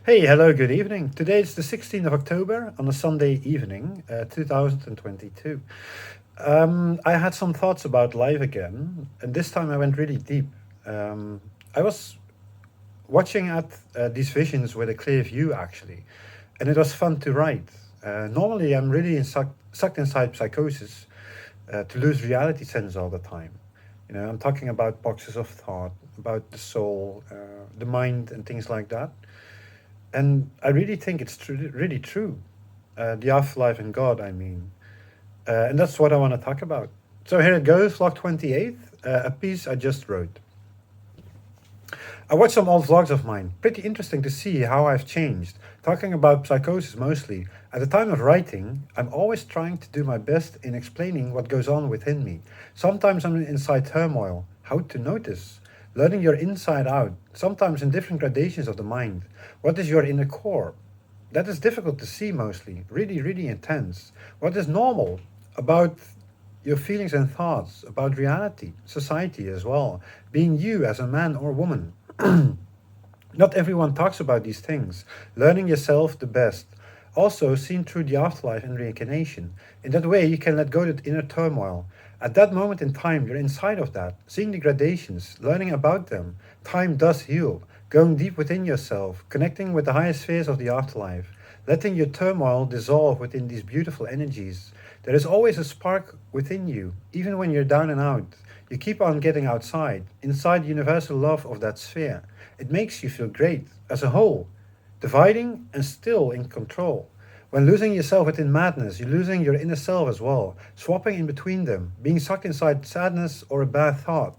Hey, hello, good evening. Today is the 16th of October on a Sunday evening, 2022. I had some thoughts about life again, and this time I went really deep. I was watching at these visions with a clear view, actually, and it was fun to write. Normally, I'm really sucked inside psychosis to lose reality sense all the time. I'm talking about boxes of thought, about the soul, the mind, and things like that. And I really think it's really true. The afterlife and God, I mean. And that's what I want to talk about. So here it goes, vlog 28, a piece I just wrote. I watched some old vlogs of mine. Pretty interesting to see how I've changed. Talking about psychosis mostly. At the time of writing, I'm always trying to do my best in explaining what goes on within me. Sometimes I'm inside turmoil. How to notice? Learning your inside out, sometimes in different gradations of the mind. What is your inner core? That is difficult to see mostly, really, really intense. What is normal about your feelings and thoughts, about reality, society as well, being you as a man or woman. Not everyone talks about these things. Learning yourself the best. Also seen through the afterlife and reincarnation. In that way, you can let go of the inner turmoil. At that moment in time, you're inside of that, seeing the gradations, learning about them. Time does heal. Going deep within yourself, connecting with the higher spheres of the afterlife, letting your turmoil dissolve within these beautiful energies. There is always a spark within you, even when you're down and out. You keep on getting outside, inside the universal love of that sphere. It makes you feel great, as a whole, dividing and still in control. When losing yourself within madness, you're losing your inner self as well, swapping in between them, being sucked inside sadness or a bad thought.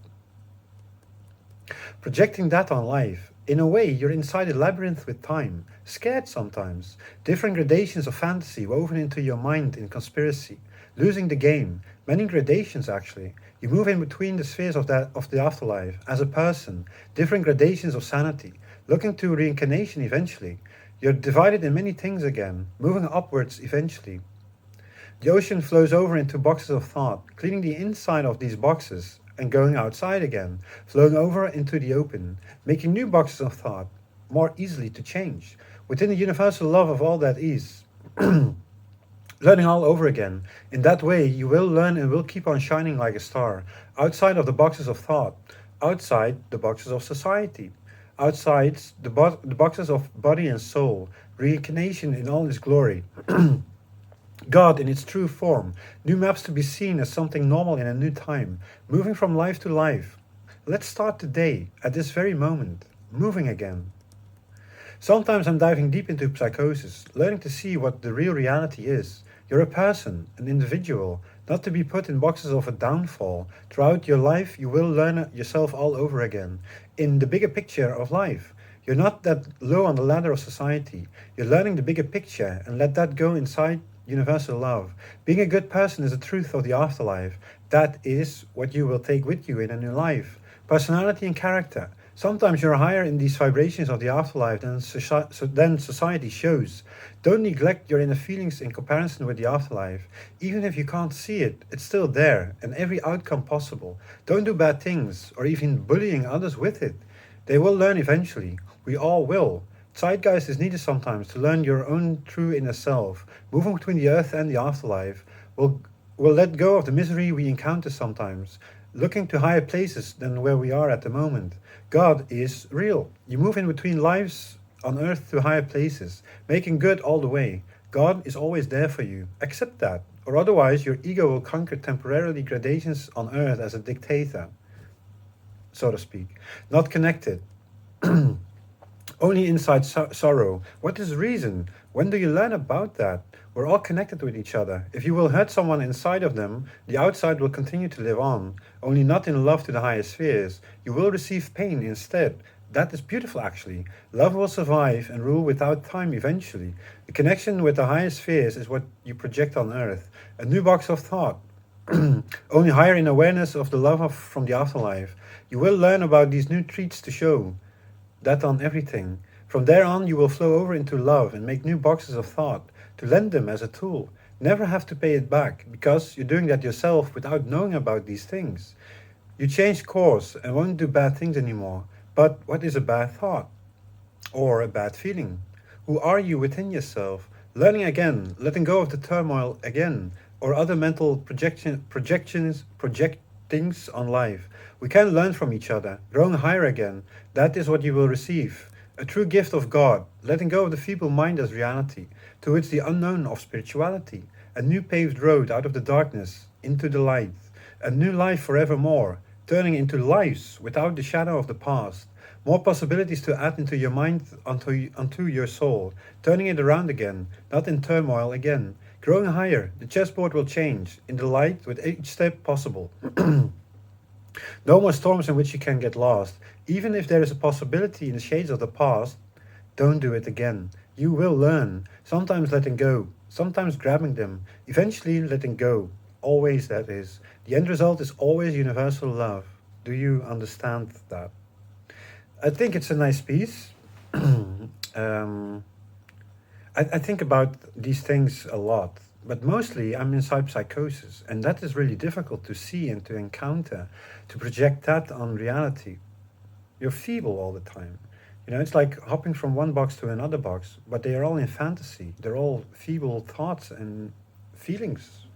Projecting that on life. In a way, you're inside a labyrinth with time, scared sometimes, different gradations of fantasy woven into your mind in conspiracy, losing the game, many gradations actually. You move in between the spheres of the afterlife, as a person, different gradations of sanity, looking to reincarnation eventually. You're divided in many things again, moving upwards eventually. The ocean flows over into boxes of thought, cleaning the inside of these boxes, and going outside again, flowing over into the open, making new boxes of thought, more easily to change, within the universal love of all that is. Learning all over again. In that way, you will learn and will keep on shining like a star, outside of the boxes of thought, outside the boxes of society, outside the boxes of body and soul, reincarnation in all its glory. God in its true form, new maps to be seen as something normal in a new time, moving from life to life. Let's start today, at this very moment, moving again. Sometimes I'm diving deep into psychosis, learning to see what the real reality is. You're a person, an individual, not to be put in boxes of a downfall. Throughout your life, you will learn yourself all over again, in the bigger picture of life. You're not that low on the ladder of society. You're learning the bigger picture and let that go inside universal love. Being a good person is the truth of the afterlife. That is what you will take with you in a new life. Personality and character. Sometimes you're higher in these vibrations of the afterlife than society shows. Don't neglect your inner feelings in comparison with the afterlife. Even if you can't see it, it's still there, and every outcome possible. Don't do bad things, or even bullying others with it. They will learn eventually. We all will. Zeitgeist is needed sometimes to learn your own true inner self. Moving between the earth and the afterlife will let go of the misery we encounter sometimes, looking to higher places than where we are at the moment. God is real. You move in between lives on earth to higher places, making good all the way. God is always there for you. Accept that, or otherwise your ego will conquer temporarily gradations on earth as a dictator, so to speak. Not connected. Only inside sorrow. What is reason? When do you learn about that? We're all connected with each other. If you will hurt someone inside of them, the outside will continue to live on, only not in love to the higher spheres. You will receive pain instead. That is beautiful actually. Love will survive and rule without time eventually. The connection with the higher spheres is what you project on earth. A new box of thought. Only higher in awareness of the from the afterlife. You will learn about these new treats to show. That on everything. From there on, you will flow over into love and make new boxes of thought, to lend them as a tool. Never have to pay it back, because you're doing that yourself without knowing about these things. You change course and won't do bad things anymore. But what is a bad thought? Or a bad feeling? Who are you within yourself? Learning again, letting go of the turmoil again, or other mental projectings on life. We can learn from each other, growing higher again. That is what you will receive. A true gift of God, letting go of the feeble mind as reality, towards the unknown of spirituality. A new paved road out of the darkness into the light. A new life forevermore, turning into lives without the shadow of the past. More possibilities to add into your mind, onto your soul, turning it around again, not in turmoil again. Growing higher, the chessboard will change, in the light with each step possible. No more storms in which you can get lost. Even if there is a possibility in the shades of the past, don't do it again. You will learn, sometimes letting go, sometimes grabbing them, eventually letting go. Always, that is. The end result is always universal love. Do you understand that? I think it's a nice piece. um, I think about these things a lot, but mostly I'm inside psychosis, and that is really difficult to see and to encounter, to project that on reality. You're feeble all the time. You know, it's like hopping from one box to another box, but they are all in fantasy. They're all feeble thoughts and feelings.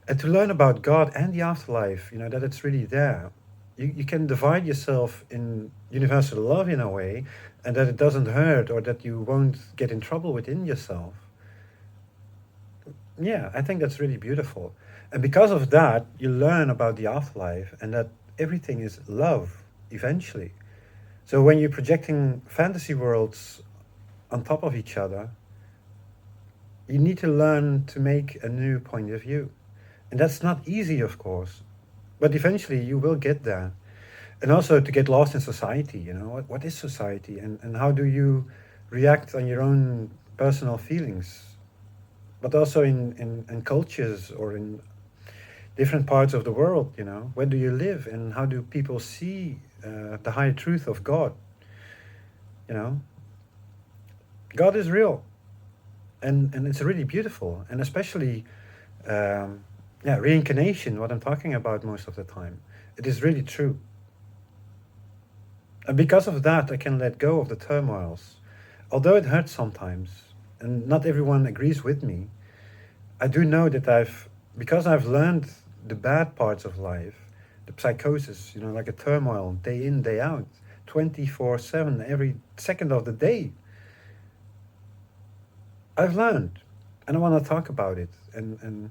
And to learn about God and the afterlife, you know, that it's really there. You can divide yourself in universal love in a way, and that it doesn't hurt or that you won't get in trouble within yourself. Yeah, I think that's really beautiful. And because of that, you learn about the afterlife and that everything is love eventually. So when you're projecting fantasy worlds on top of each other, you need to learn to make a new point of view. And that's not easy, of course, but eventually you will get there. And also to get lost in society, you know, what is society and how do you react on your own personal feelings? But also in cultures or in different parts of the world, you know, where do you live and how do people see the higher truth of God? You know, God is real and it's really beautiful. And especially, yeah, reincarnation, what I'm talking about most of the time, it is really true. And because of that, I can let go of the turmoils. Although it hurts sometimes, and not everyone agrees with me, I do know that because I've learned the bad parts of life, the psychosis, you know, like a turmoil, day in, day out, 24/7, every second of the day. I've learned, and I want to talk about it. And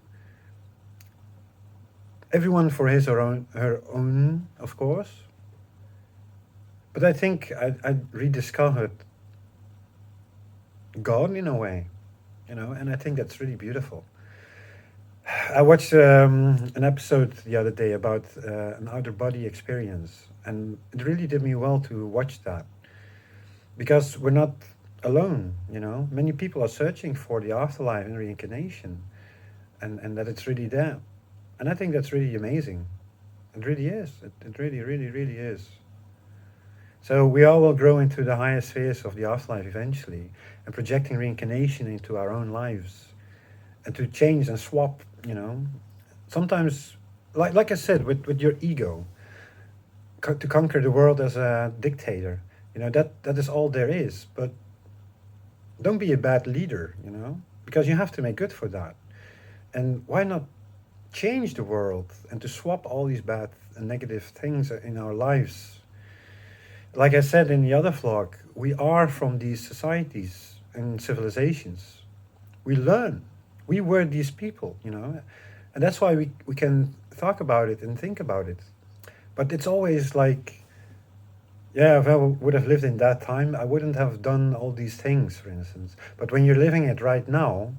everyone for his or her own, of course. But I think I rediscovered God in a way, you know, and I think that's really beautiful. I watched an episode the other day about an outer body experience, and it really did me well to watch that because we're not alone, you know. Many people are searching for the afterlife and reincarnation, and that it's really there. And I think that's really amazing. It really is. It really, really, really is. So we all will grow into the higher spheres of the afterlife eventually, and projecting reincarnation into our own lives, and to change and swap, you know. Sometimes, like I said, with your ego, to conquer the world as a dictator, you know, that is all there is. But don't be a bad leader, you know, because you have to make good for that. And why not change the world and to swap all these bad and negative things in our lives? Like I said in the other vlog, we are from these societies and civilizations. We learn. We were these people, you know, and that's why we can talk about it and think about it. But it's always like, yeah, if I would have lived in that time, I wouldn't have done all these things, for instance. But when you're living it right now,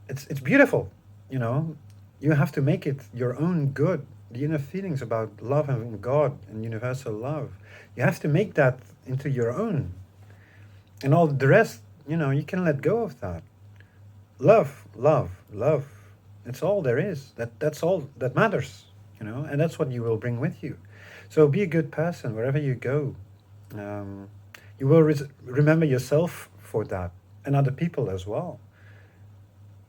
it's beautiful, you know. You have to make it your own good. The inner feelings about love and God and universal love. You have to make that into your own. And all the rest, you know, you can let go of that. Love, love, love. It's all there is. That's all that matters, you know, and that's what you will bring with you. So be a good person wherever you go. You will remember yourself for that and other people as well.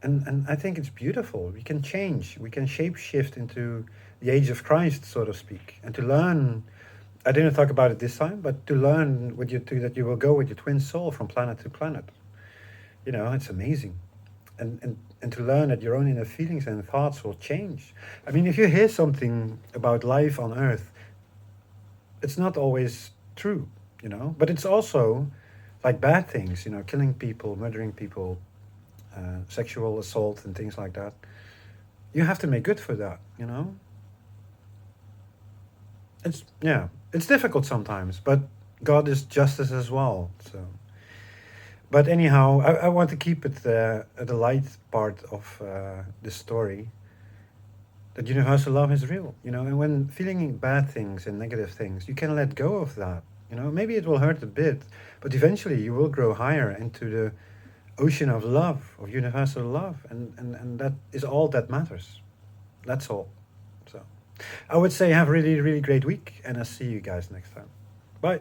And I think it's beautiful. We can change. We can shape shift into the age of Christ, so to speak, and to learn I didn't talk about it this time, but to learn with you that you will go with your twin soul from planet to planet. You know, it's amazing. And to learn that your own inner feelings and thoughts will change. I mean, if you hear something about life on Earth, it's not always true, you know, but it's also like bad things, you know, killing people, murdering people, sexual assault, and things like that. You have to make good for that, you know. It's yeah, it's difficult sometimes, but God is justice as well. So, but anyhow, I want to keep it the light part of this story. That universal love is real, you know, and when feeling bad things and negative things, you can let go of that. You know, maybe it will hurt a bit, but eventually you will grow higher into the ocean of love, of universal love, and that is all that matters. That's all. So I would say have a really, really great week, and I'll see you guys next time. Bye.